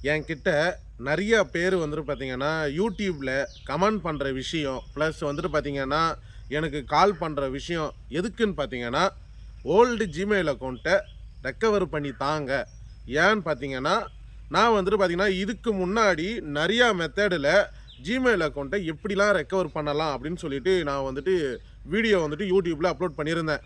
என்கிட்ட நெறைய பேர் வந்துட்டு பார்த்தீங்கன்னா, YouTubeல கமெண்ட் பண்ற விஷயம், ப்ளஸ் வந்துட்டு பார்த்தீங்கன்னா, எனக்கு கால் பண்ற விஷயம் எதுக்குன்னு பார்த்தீங்கன்னா, ஓல்டு Gmail அக்கவுண்ட்ட ரெக்கவர் பண்ணி தாங்க. ஏன்னு பார்த்தீங்கன்னா, நான் வந்துட்டு பார்த்தீங்கன்னா, இதுக்கு முன்னாடி நெறையா மெத்தேடுல Gmail அக்கவுண்ட்ட எப்படிலாம் ரெக்கவர் பண்ணலாம் அப்படின்னு சொல்லிட்டு, நான் வந்துட்டு வீடியோ வந்துட்டு YouTubeல அப்லோட் பண்ணியிருந்தேன்.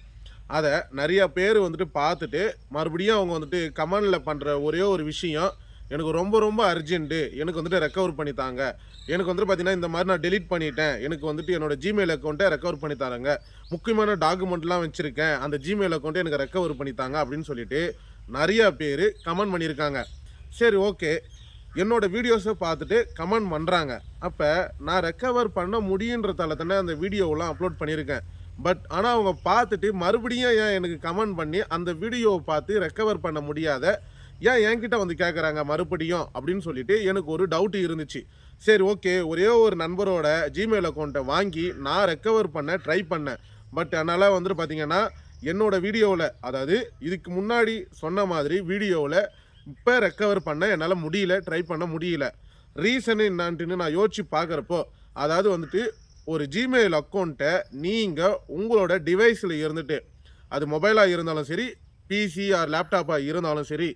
அத நெறைய பேர் வந்துட்டு பார்த்துட்டு, மறுபடியும் அவங்க வந்துட்டு கமெண்ட்ல பண்ற ஒரே ஒரு விஷயம், எனக்கு ரொம்ப ரொம்ப அர்ஜென்ட்டு. எனக்கு வந்துட்டு ரெக்கவர் பண்ணி தாங்க. எனக்கு வந்துட்டு பார்த்தீங்கன்னா, இந்த மாரி நான் டெலீட் பண்ணிட்டேன். எனக்கு வந்துட்டு என்னோட Gmail அக்கவுண்ட்ட ரெக்கவர் பண்ணி தாருங்க. முக்கியமான டாக்குமெண்ட்லாம் வச்சிருக்கேன். அந்த Gmail அக்கவுண்ட்ட எனக்கு ரெக்கவர் பண்ணி தாங்க அப்படின்னு சொல்லிட்டு, நெறைய பேரு கமெண்ட் பண்ணியிருக்காங்க. சரி, ஓகே. என்னோட வீடியோஸ பார்த்துட்டு கமெண்ட் பண்றாங்க. அப்ப நான் ரெக்கவர் பண்ண முடியுன்றதால தானே அந்த வீடியோவெல்லாம் அப்லோட் பண்ணியிருக்கேன். ஆனா அவங்க பார்த்துட்டு மறுபடியும் ஏன் எனக்கு கமெண்ட் பண்ணி அந்த வீடியோவ பார்த்து ரெக்கவர் பண்ண முடியாத, ஏன் என்கிட்ட வந்து கேட்கறாங்க மறுபடியும் அப்படின்னு சொல்லிட்டு எனக்கு ஒரு டவுட் இருந்துச்சு. சரி, ஓகே. ஒரே ஒரு நண்பரோட Gmail அக்கவுண்ட்ட வாங்கி நான் ரெக்கவர் பண்ண ட்ரை பண்ணேன். என்னால வந்துட்டு பார்த்தீங்கன்னா, என்னோட வீடியோவுல அதாவது இதுக்கு முன்னாடி சொன்ன மாதிரி வீடியோவுல இப்ப ரெக்கவர் பண்ண என்னால முடியல. ட்ரை பண்ண முடியல. ரீசன் என்னான்ட்டுன்னு நான் யோசிச்சு பார்க்குறப்போ, அதாவது வந்துட்டு ஒரு Gmail அக்கவுண்ட்ட நீங்க உங்களோட டிவைஸ்ல இருந்துட்டு, அது மொபைலா இருந்தாலும் சரி, பிசி ஆர் லேப்டாப்பா இருந்தாலும் சரி,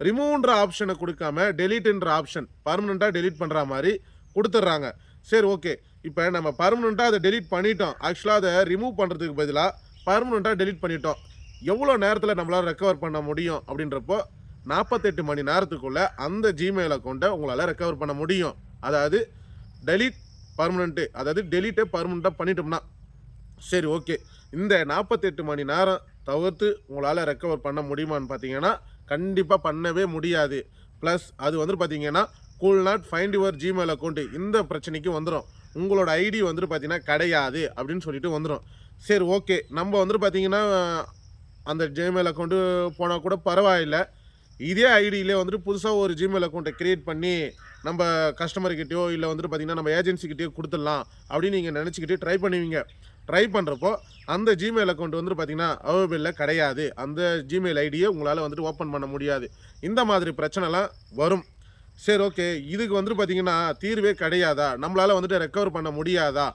ரிமூவ்ன்ற ஆப்ஷன குடுக்காம டெலீட்ன்ற ஆப்ஷன் பெர்மனன்ட்டா டெலீட் பண்ற மாரி குடுத்துடுறாங்க. சரி, ஓகே. இப்ப நம்ம பெர்மனன்ட்டா அத டெலீட் பண்ணிட்டோம். ஆக்சுவலா அத ரிமூவ் பண்றதுக்கு பதிலா பெர்மனன்ட்டா டெலீட் பண்ணிட்டோம். எவ்வளோ நேரத்தில நம்மளால ரெக்கவர் பண்ண முடியும் அப்படின்றப்போ, 48 மணி நேரத்துக்குள்ள அந்த Gmail அக்கவுண்ட்ட உங்களால ரெக்கவர் பண்ண முடியும். அதாவது டெலீட் பெர்மனன்ட், அதாவது டெலீட்ட பெர்மனன்ட்டா பண்ணிட்டோம்னா. சரி, ஓகே. இந்த 48 மணி நேரம் தவிர்த்து உங்களால ரெக்கவர் பண்ண முடியுமான்னு பார்த்தீங்கன்னா, கண்டிப்பா பண்ணவே முடியாது. பிளஸ் அது வந்துட்டு பார்த்தீங்கன்னா, could not find your Gmail account இந்த பிரச்சனைக்கு வந்துரும். உங்களோட ஐடி வந்துட்டு பார்த்தீங்கன்னா கிடையாது அப்படின்னு சொல்லிட்டு வந்துரும். சரி, ஓகே. நம்ம வந்துட்டு பார்த்தீங்கன்னா, அந்த Gmail அக்கவுண்ட் போனா கூட பரவாயில்ல. இதே ஐடியிலே வந்துட்டு புதுசா ஒரு Gmail அக்கவுண்ட்ட கிரியேட் பண்ணி, நம்ப கஸ்டமர் கிட்டயோ, இல்ல வந்துட்டு பார்த்தீங்கன்னா, நம்ம ஏஜென்சி கிட்டயோ குடுத்துடலாம் அப்படின்னு நீங்க நெனச்சுக்கிட்டு ட்ரை பண்ணுவீங்க. ட்ரை பண்றப்போ, அந்த Gmail அக்கவுண்ட் வந்துட்டு பார்த்தீங்கன்னா, அவைலபிள்ல கிடையாது. அந்த Gmail ஐடிய உங்களால வந்துட்டு ஓப்பன் பண்ண முடியாது. இந்த மாதிரி பிரச்சனைலாம் வரும். சரி, ஓகே. இதுக்கு வந்துட்டு பார்த்தீங்கன்னா, தீர்வே கிடையாதா? நம்மளால வந்துட்டு ரெக்கவர் பண்ண முடியாதா?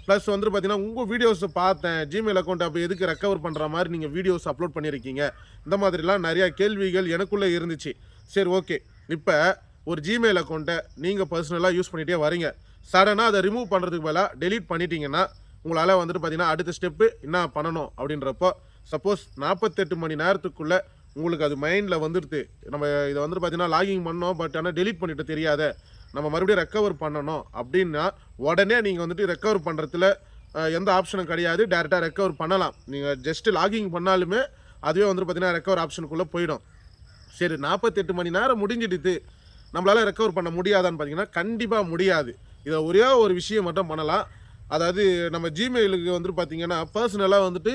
பிளஸ் வந்துட்டு பார்த்தீங்கன்னா, உங்க வீடியோஸ பார்த்தேன். Gmail அக்கவுண்ட் அப்ப எதுக்கு ரெக்கவர் பண்ற மாரி நீங்க வீடியோஸ் அப்லோட் பண்ணியிருக்கீங்க? இந்த மாதிரிலாம் நெறைய கேள்விகள் எனக்குள்ள இருந்துச்சு. சரி, ஓகே. இப்ப ஒரு Gmail அக்கவுண்ட்ட நீங்க பெர்சனலா யூஸ் பண்ணிட்டே வரீங்க. சடனா அத ரிமூவ் பண்றதுக்கு பதிலா டெலீட் பண்ணிட்டீங்கன்னா, உங்களால வந்துட்டு பார்த்தீங்கன்னா, அடுத்த ஸ்டெப் என்ன பண்ணணும் அப்படின்றப்போ, சப்போஸ் 48 மணி நேரத்துக்குள்ள உங்களுக்கு அது மைண்ட்ல வந்துருது. நம்ம இத வந்துட்டு பார்த்தீங்கன்னா, லாகின் பண்ணோம். ஆனா டெலீட் பண்ணிட்டு தெரியாதே. நம்ம மறுபடியும் ரெக்கவர் பண்ணணும் அப்படின்னா, உடனே நீங்க வந்துட்டு ரெக்கவர் பண்றதுல எந்த ஆப்ஷனும் கிடையாது. டைரக்ட்டா ரெக்கவர் பண்ணலாம். நீங்க ஜஸ்ட் லாகின் பண்ணாலுமே, அதுவே வந்துட்டு பார்த்தீங்கன்னா, ரெக்கவர் ஆப்ஷனுக்குள்ள போயிடும். சரி, 48 மணி நேரம் முடிஞ்சிடுது. நம்மளால ரெக்கவர் பண்ண முடியாதான்னு பார்த்தீங்கன்னா, கண்டிப்பா முடியாது. இத ஒரே ஒரு விஷயம் மட்டும் பண்ணலாம். அதாவது நம்ம Gmailக்கு வந்துட்டு பார்த்தீங்கன்னா, பெர்சனலா வந்துட்டு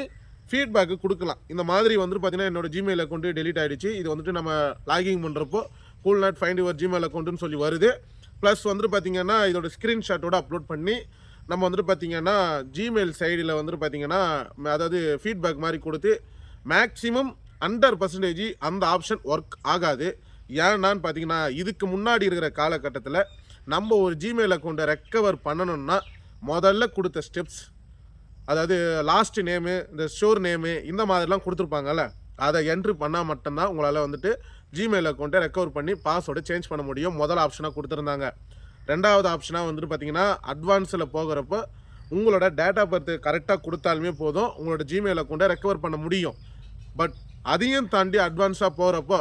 ஃபீட்பேக் குடுக்கலாம். இந்த மாதிரி வந்துட்டு பார்த்தீங்கன்னா, என்னோட Gmail அக்கவுண்ட் டெலீட் ஆயிடுச்சு. இது வந்துட்டு நம்ம லாகின் பண்றப்போ, cool not find your Gmail அக்கவுண்ட்ன்னு சொல்லி வருது. பிளஸ் வந்துட்டு பார்த்தீங்கன்னா, இதோட ஸ்கிரீன்ஷாட்டோட அப்லோட் பண்ணி, நம்ம வந்துட்டு பார்த்தீங்கன்னா, Gmail சைடுல வந்துட்டு பார்த்தீங்கன்னா, அதாவது ஃபீட்பேக் மாரி குடுத்து, மேக்ஸிமம் 100% அந்த ஆப்ஷன் ஒர்க் ஆகாது. ஏன்னான்னு பார்த்தீங்கன்னா, இதுக்கு முன்னாடி இருக்கிற காலகட்டத்தில, நம்ம ஒரு Gmail அக்கவுண்ட்ட ரெக்கவர் பண்ணணும்னா, மொதல்ல குடுத்த ஸ்டெப்ஸ், அதாவது லாஸ்ட் நேமு, இந்த ஸ்டோர் நேமு இந்த மாதிரிலாம் குடுத்துருப்பாங்கல்ல, அத என்ட்ரி பண்ணா மட்டும் தான் உங்களால வந்துட்டு Gmail அக்கவுண்ட்ட ரெக்கவர் பண்ணி பாஸ்வேர்ட சேஞ்ச் பண்ண முடியும். முதல் ஆப்ஷனா குடுத்திருந்தாங்க. 2வது ஆப்ஷனா வந்துட்டு பார்த்தீங்கன்னா, அட்வான்ஸ்ல போகுறப்போ, உங்களோட டேட் ஆஃப் பர்த் கரெக்ட்டா குடுத்தாலுமே போதும், உங்களோட Gmail அக்கவுண்ட்ட ரெக்கவர் பண்ண முடியும். பட் அதையும் தாண்டி அட்வான்ஸா போறப்போ,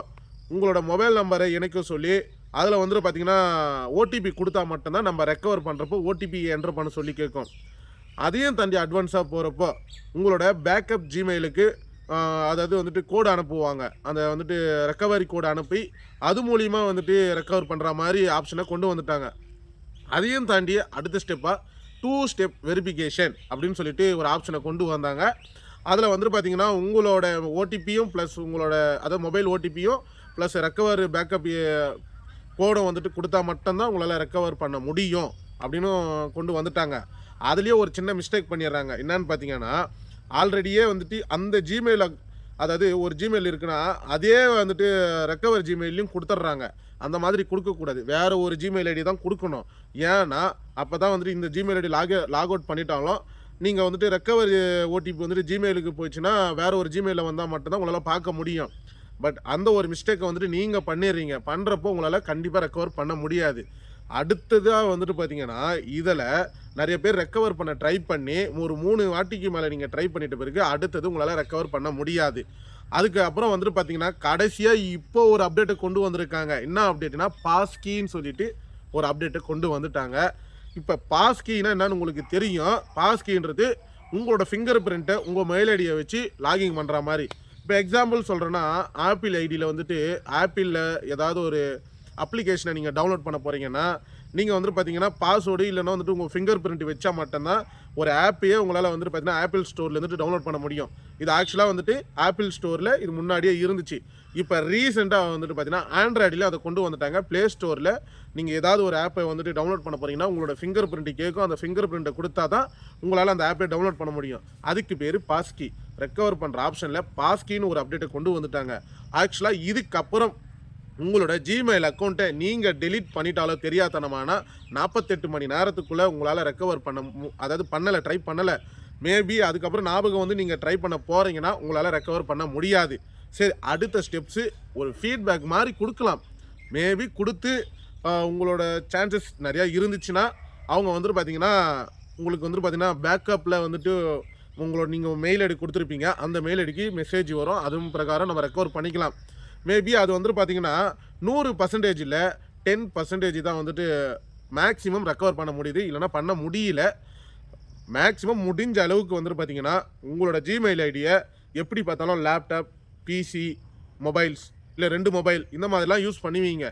உங்களோட மொபைல் நம்பர இணைக்க சொல்லி, அதுல வந்துட்டு பார்த்தீங்கன்னா, ஓடிபி குடுத்தா மட்டும் தான் நம்ம ரெக்கவர் பண்றப்போ ஓடிபி என்டர் பண்ண சொல்லி கேட்கும். அதையும் தாண்டி அட்வான்ஸா போறப்போ, உங்களோட பேக்கப் Gmailக்கு அதாவது வந்துட்டு கோடு அனுப்புவாங்க. அந்த வந்துட்டு ரெக்கவரி கோடு அனுப்பி, அது மூலியமா வந்துட்டு ரெக்கவர் பண்ற மாரி ஆப்ஷன கொண்டு வந்துட்டாங்க. அதையும் தாண்டி அடுத்த ஸ்டெப்பா 2 ஸ்டெப் வெரிஃபிகேஷன் அப்படின்னு சொல்லிட்டு ஒரு ஆப்ஷன கொண்டு வந்தாங்க. அதுல வந்துட்டு பார்த்தீங்கன்னா, உங்களோட ஓடிபியும் பிளஸ் உங்களோட அதாவது மொபைல் ஓடிபியும் பிளஸ் ரெக்கவர் பேக்கப் கோடும் வந்துட்டு குடுத்தா மட்டும் தான் உங்களால ரெக்கவர் பண்ண முடியும் அப்படின்னும் கொண்டு வந்துட்டாங்க. அதுலயே ஒரு சின்ன மிஸ்டேக் பண்ணிடுறாங்க. என்னன்னு பார்த்தீங்கன்னா, ஆல்ரெடியே வந்துட்டு அந்த Gmail அதாவது ஒரு ஜிமெயில் இருக்குன்னா அதே வந்துட்டு ரெக்கவர் ஜிமெயிலையும் கொடுத்துட்றாங்க. அந்த மாதிரி கொடுக்கக்கூடாது. வேறு ஒரு ஜிமெயில் ஐடி தான் கொடுக்கணும். ஏன்னா அப்போ தான் வந்துட்டு இந்த ஜிமெயில் ஐடி லாக் அவுட் பண்ணிட்டாலும் நீங்கள் வந்துட்டு ரெக்கவர் ஓடிபி வந்துட்டு ஜிமெயிலுக்கு போயிடுச்சுன்னா வேறு ஒரு ஜிமெயிலில் வந்தால் மட்டும்தான் உங்களால் பார்க்க முடியும். பட் அந்த ஒரு மிஸ்டேக்கை வந்துட்டு நீங்கள் பண்ணிடுறீங்க. பண்ணுறப்போ உங்களால் கண்டிப்பாக ரெக்கவர் பண்ண முடியாது. அடுத்ததாக வந்துட்டு பார்த்தீங்கன்னா இதில் நிறைய பேர் ரெக்கவர் பண்ண ட்ரை பண்ணி ஒரு 3 வாட்டிக்கு மேலே நீங்கள் ட்ரை பண்ணிட்ட பிறகு அடுத்தது உங்களால் ரெக்கவர் பண்ண முடியாது. அதுக்கு அப்புறம் வந்துட்டு பார்த்தீங்கன்னா கடைசியாக இப்போ ஒரு அப்டேட்டை கொண்டு வந்திருக்காங்க. என்ன அப்டேட்னா பாஸ்கீன்னு சொல்லிட்டு ஒரு அப்டேட்டை கொண்டு வந்துட்டாங்க. இப்போ பாஸ்கீனா என்னன்னு உங்களுக்கு தெரியும். பாஸ்கீன்றது உங்களோட ஃபிங்கர் பிரிண்ட்டை உங்கள் மெயில் ஐடியை வச்சு லாகிங் பண்ணுற மாதிரி. இப்போ எக்ஸாம்பிள் சொல்கிறேன்னா ஆப்பிள் ஐடியில் வந்துட்டு ஆப்பிளில் ஏதாவது ஒரு அப்ளிகேஷனை நீங்கள் டவுன்லோட் பண்ண போகிறீங்கன்னா நீங்கள் வந்துட்டு பார்த்தீங்கன்னா பாஸ்வேர்டு இல்லைன்னா வந்துட்டு உங்கள் ஃபிங்கர் பிரிண்ட் வச்சா மட்டும்தான் ஒரு ஆப்பையே உங்களால் வந்துட்டு பார்த்தீங்கன்னா ஆப்பிள் ஸ்டோரில் வந்துட்டு டவுன்லோட் பண்ண முடியும். இது ஆக்சுவலாக வந்துட்டு ஆப்பிள் ஸ்டோரில் இது முன்னாடியே இருந்துச்சு. இப்போ ரீசெண்டாக வந்துட்டு பார்த்தீங்கன்னா ஆண்ட்ராய்டில் அதை கொண்டு வந்துட்டாங்க. ப்ளே ஸ்டோரில் நீங்கள் ஏதாவது ஒரு ஆப்பை வந்துட்டு டவுன்லோட் பண்ண போகிறீங்கன்னா உங்களோட ஃபிங்கர் பிரிண்ட்டு கேட்கும். அந்த ஃபிங்கர் பிரிண்ட்டை கொடுத்தா தான் உங்களால் அந்த ஆப்பை டவுன்லோட் பண்ண முடியும். அதுக்கு பேர் பாஸ்கி. ரெக்கவர் பண்ணுற ஆப்ஷனில் பாஸ்கின்னு ஒரு அப்டேட்டை கொண்டு வந்துட்டாங்க. ஆக்சுவலாக இதுக்கப்புறம் உங்களோட ஜிமெயில் அக்கௌண்ட்டை நீங்கள் டெலீட் பண்ணிட்டாலோ தெரியாதனமானா 48 மணி நேரத்துக்குள்ளே உங்களால் ரெக்கவர் பண்ண அதாவது ட்ரை பண்ணலை மேபி அதுக்கப்புறம் ஞாபகம் வந்து நீங்கள் ட்ரை பண்ண போகிறீங்கன்னா உங்களால் ரெக்கவர் பண்ண முடியாது. சரி, அடுத்த ஸ்டெப்ஸு ஒரு ஃபீட்பேக் மாதிரி கொடுக்கலாம். மேபி கொடுத்து உங்களோட சான்சஸ் நிறையா இருந்துச்சுன்னா அவங்க வந்துட்டு பார்த்தீங்கன்னா உங்களுக்கு வந்துட்டு பார்த்தீங்கன்னா பேக்கப்பில் வந்துட்டு உங்களோட நீங்கள் மெயில் ஐடி கொடுத்துருப்பீங்க. அந்த மெயில் ஐடிக்கு மெசேஜ் வரும். அதுவும் பிரகாரம் நம்ம ரெக்கவர் பண்ணிக்கலாம். மேபி அது வந்துட்டு பார்த்தீங்கன்னா 100%ல் 10% தான் வந்துட்டு மேக்ஸிமம் ரெக்கவர் பண்ண முடியுது. இல்லைனா பண்ண முடியல. மேக்ஸிமம் முடிஞ்ச அளவுக்கு வந்துட்டு பார்த்தீங்கன்னா உங்களோட ஜிமெயில் ஐடியை எப்படி பார்த்தாலும் லேப்டாப், பிசி, மொபைல்ஸ் இல்லை 2 மொபைல் இந்த மாதிரிலாம் யூஸ் பண்ணுவீங்க.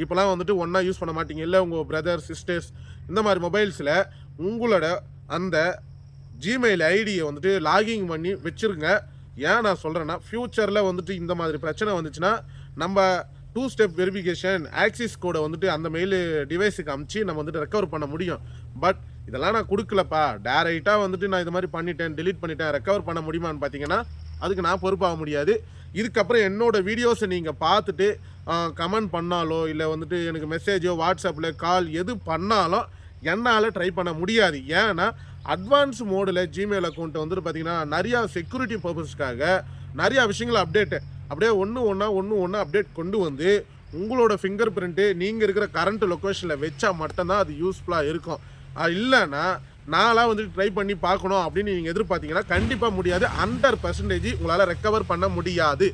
இப்போலாம் வந்துட்டு ஒன்றா யூஸ் பண்ண மாட்டீங்க. இல்லை உங்கள் பிரதர், சிஸ்டர்ஸ் இந்த மாதிரி மொபைல்ஸில் உங்களோட அந்த ஜிமெயில் ஐடியை வந்துட்டு லாகிங் பண்ணி வச்சுருங்க. ஏன் நான் சொல்கிறேன்னா ஃப்யூச்சரில் வந்துட்டு இந்த மாதிரி பிரச்சனை வந்துச்சுன்னா நம்ம 2 ஸ்டெப் வெரிஃபிகேஷன் ஆக்சிஸ் கோடை வந்துட்டு அந்த மெயில் டிவைஸுக்கு அமுச்சு நம்ம வந்துட்டு ரெக்கவர் பண்ண முடியும். பட் இதெல்லாம் நான் கொடுக்கலப்பா, டேரெக்டாக வந்துட்டு நான் இது மாதிரி பண்ணிட்டேன், டெலீட் பண்ணிட்டேன், ரெக்கவர் பண்ண முடியுமான்னு பார்த்தீங்கன்னா அதுக்கு நான் பொறுப்பாக முடியாது. இதுக்கப்புறம் என்னோடய வீடியோஸை நீங்கள் பார்த்துட்டு கமெண்ட் பண்ணாலோ இல்லை வந்துட்டு எனக்கு மெசேஜோ வாட்ஸ்அப்பில் கால் எது பண்ணாலும் என்னால் ட்ரை பண்ண முடியாது. ஏன்னா அட்வான்ஸ் மோடில் ஜிமெயில் அக்கௌண்ட்டை வந்துட்டு பார்த்தீங்கன்னா நிறையா செக்யூரிட்டி பர்பஸ்க்காக நிறையா விஷயங்களை அப்படியே ஒன்று அப்டேட் கொண்டு வந்து உங்களோட ஃபிங்கர் பிரிண்ட்டு நீங்கள் இருக்கிற கரண்ட் லொக்கேஷனில் வச்சா மட்டும்தான் அது யூஸ்ஃபுல்லாக இருக்கும். இல்லைன்னா நான்லாம் வந்துட்டு ட்ரை பண்ணி பார்க்கணும் அப்படின்னு நீங்கள் எதிர்பார்த்தீங்கன்னா கண்டிப்பாக முடியாது. 100% உங்களால் ரெக்கவர் பண்ண முடியாது.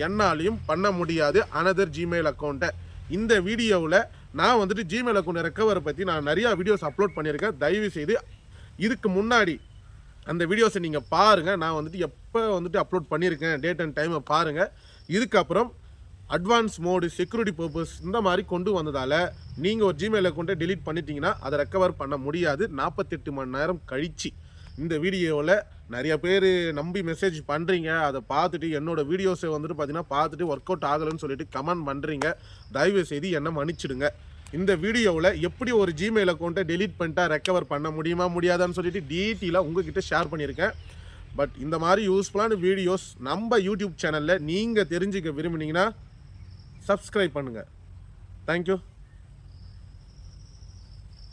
என்னாலையும் பண்ண முடியாது அனதர் ஜிமெயில் அக்கௌண்ட்டை. இந்த வீடியோவில் நான் வந்துட்டு ஜிமெயில் அக்கௌண்ட் ரெக்கவரை பற்றி நான் நிறையா வீடியோஸ் அப்லோட் பண்ணியிருக்கேன். தயவு செய்து இதுக்கு முன்னாடி அந்த வீடியோஸை நீங்கள் பாருங்கள். நான் வந்துட்டு எப்போ வந்துட்டு அப்லோட் பண்ணியிருக்கேன் டேட் அண்ட் டைமை பாருங்கள். இதுக்கப்புறம் அட்வான்ஸ் மோடு, செக்யூரிட்டி பர்பஸ் இந்த மாதிரி கொண்டு வந்ததால் நீங்கள் ஒரு ஜிமெயில் அக்கௌண்ட்டை டெலீட் பண்ணிட்டீங்கன்னா அதை ரெக்கவர் பண்ண முடியாது 48 மணி நேரம் கழிச்சு. இந்த வீடியோவில் நிறைய பேர் நம்பி மெசேஜ் பண்ணுறீங்க. அதை பார்த்துட்டு என்னோடய வீடியோஸை வந்துட்டு பார்த்தீங்கன்னா பார்த்துட்டு ஒர்க் அவுட் ஆகலைன்னு சொல்லிட்டு கமெண்ட் பண்ணுறீங்க. தயவு செய்து என்னை மன்னிச்சிடுங்க. இந்த வீடியோவில் எப்படி ஒரு ஜிமெயில் அக்கௌண்ட்டை டெலீட் பண்ணிட்டா ரெக்கவர் பண்ண முடியுமா முடியாதான்னு சொல்லிட்டு டீட்டெயிலாக உங்ககிட்ட ஷேர் பண்ணியிருக்கேன். பட் இந்த மாதிரி யூஸ்ஃபுல்லான வீடியோஸ் நம்ம யூடியூப் சேனலில் நீங்கள் தெரிஞ்சுக்க விரும்பினீங்கன்னா சப்ஸ்கிரைப் பண்ணுங்கள். தேங்க்யூ.